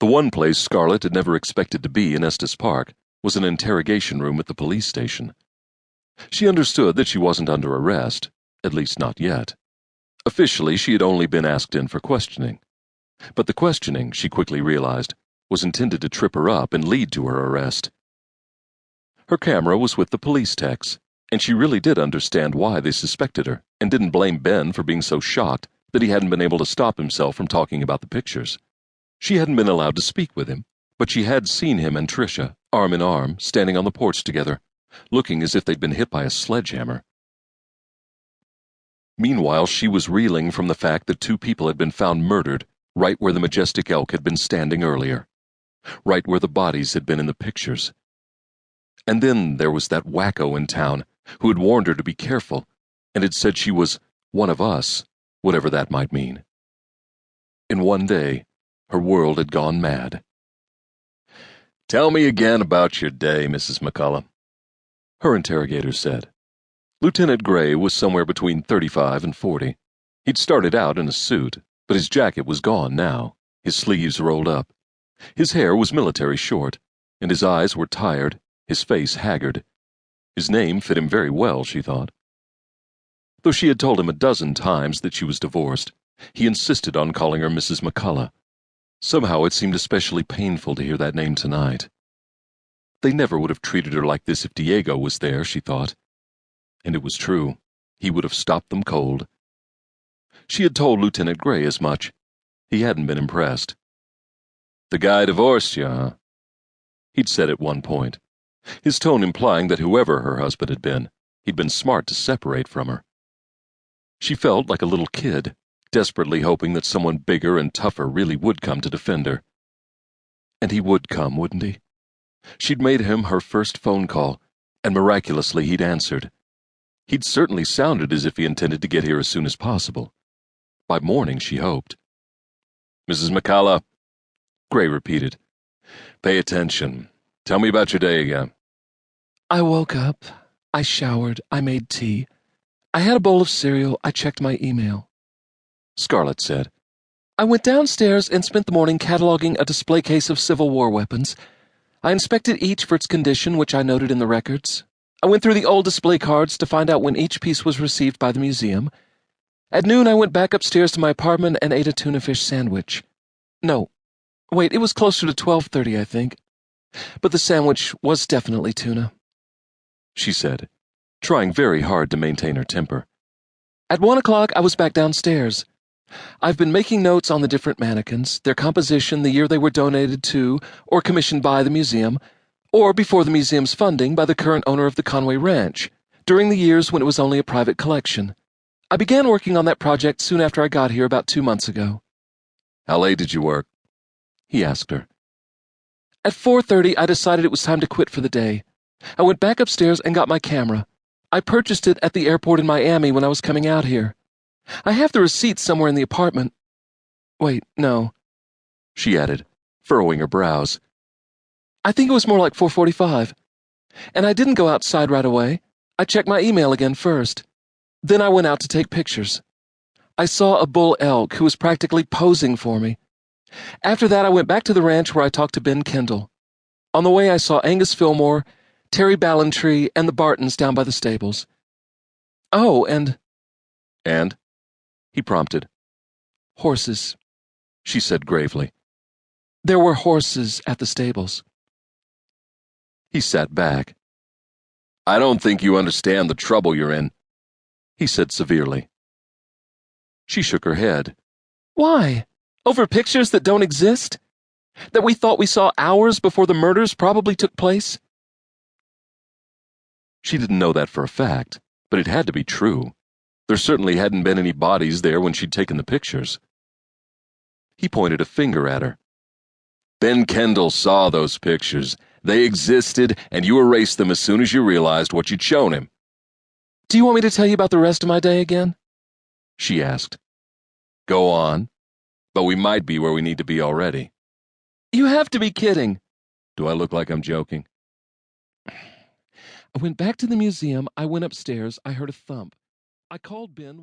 The one place Scarlet had never expected to be in Estes Park was an interrogation room at the police station. She understood that she wasn't under arrest, at least not yet. Officially, she had only been asked in for questioning. But the questioning, she quickly realized, was intended to trip her up and lead to her arrest. Her camera was with the police techs, and she really did understand why they suspected her and didn't blame Ben for being so shocked that he hadn't been able to stop himself from talking about the pictures. She hadn't been allowed to speak with him, but she had seen him and Tricia, arm in arm, standing on the porch together, looking as if they'd been hit by a sledgehammer. Meanwhile, she was reeling from the fact that two people had been found murdered right where the majestic elk had been standing earlier, right where the bodies had been in the pictures. And then there was that wacko in town who had warned her to be careful and had said she was one of us, whatever that might mean. In one day, her world had gone mad. "Tell me again about your day, Mrs. McCullough," her interrogator said. Lieutenant Gray was somewhere between 35 and 40. He'd started out in a suit, but his jacket was gone now, his sleeves rolled up. His hair was military short, and his eyes were tired, his face haggard. His name fit him very well, she thought. Though she had told him a dozen times that she was divorced, he insisted on calling her Mrs. McCullough. Somehow it seemed especially painful to hear that name tonight. They never would have treated her like this if Diego was there, she thought. And it was true. He would have stopped them cold. She had told Lieutenant Gray as much. He hadn't been impressed. "The guy divorced you, huh?" He'd said at one point, his tone implying that whoever her husband had been, he'd been smart to separate from her. She felt like a little kid, desperately hoping that someone bigger and tougher really would come to defend her. And he would come, wouldn't he? She'd made him her first phone call, and miraculously he'd answered. He'd certainly sounded as if he intended to get here as soon as possible. By morning, she hoped. "Mrs. McCullough," Gray repeated. "Pay attention. Tell me about your day again." "I woke up. I showered. I made tea. I had a bowl of cereal. I checked my email," Scarlet said. "I went downstairs and spent the morning cataloging a display case of Civil War weapons. I inspected each for its condition, which I noted in the records. I went through the old display cards to find out when each piece was received by the museum. At noon, I went back upstairs to my apartment and ate a tuna fish sandwich. No, wait, it was closer to 12:30, I think. But the sandwich was definitely tuna," she said, trying very hard to maintain her temper. "At 1 o'clock, I was back downstairs. I've been making notes on the different mannequins, their composition, the year they were donated to or commissioned by the museum, or before the museum's funding by the current owner of the Conway Ranch, during the years when it was only a private collection. I began working on that project soon after I got here about 2 months ago." "How late did you work?" he asked her. At 4:30, I decided it was time to quit for the day. I went back upstairs and got my camera. I purchased it at the airport in Miami when I was coming out here. I have the receipt somewhere in the apartment. Wait, no," she added, furrowing her brows. "I think it was more like 4:45. And I didn't go outside right away. I checked my email again first. Then I went out to take pictures. I saw a bull elk who was practically posing for me. After that, I went back to the ranch where I talked to Ben Kendall. On the way, I saw Angus Fillmore, Terry Ballantree, and the Bartons down by the stables. Oh, and—" "And?" he prompted. "Horses," she said gravely. "There were horses at the stables." He sat back. "I don't think you understand the trouble you're in," he said severely. She shook her head. "Why? Over pictures that don't exist? That we thought we saw hours before the murders probably took place?" She didn't know that for a fact, but it had to be true. There certainly hadn't been any bodies there when she'd taken the pictures. He pointed a finger at her. "Ben Kendall saw those pictures. They existed, and you erased them as soon as you realized what you'd shown him." "Do you want me to tell you about the rest of my day again?" she asked. "Go on. But we might be where we need to be already." "You have to be kidding." "Do I look like I'm joking?" "I went back to the museum. I went upstairs. I heard a thump. I called Ben, wondering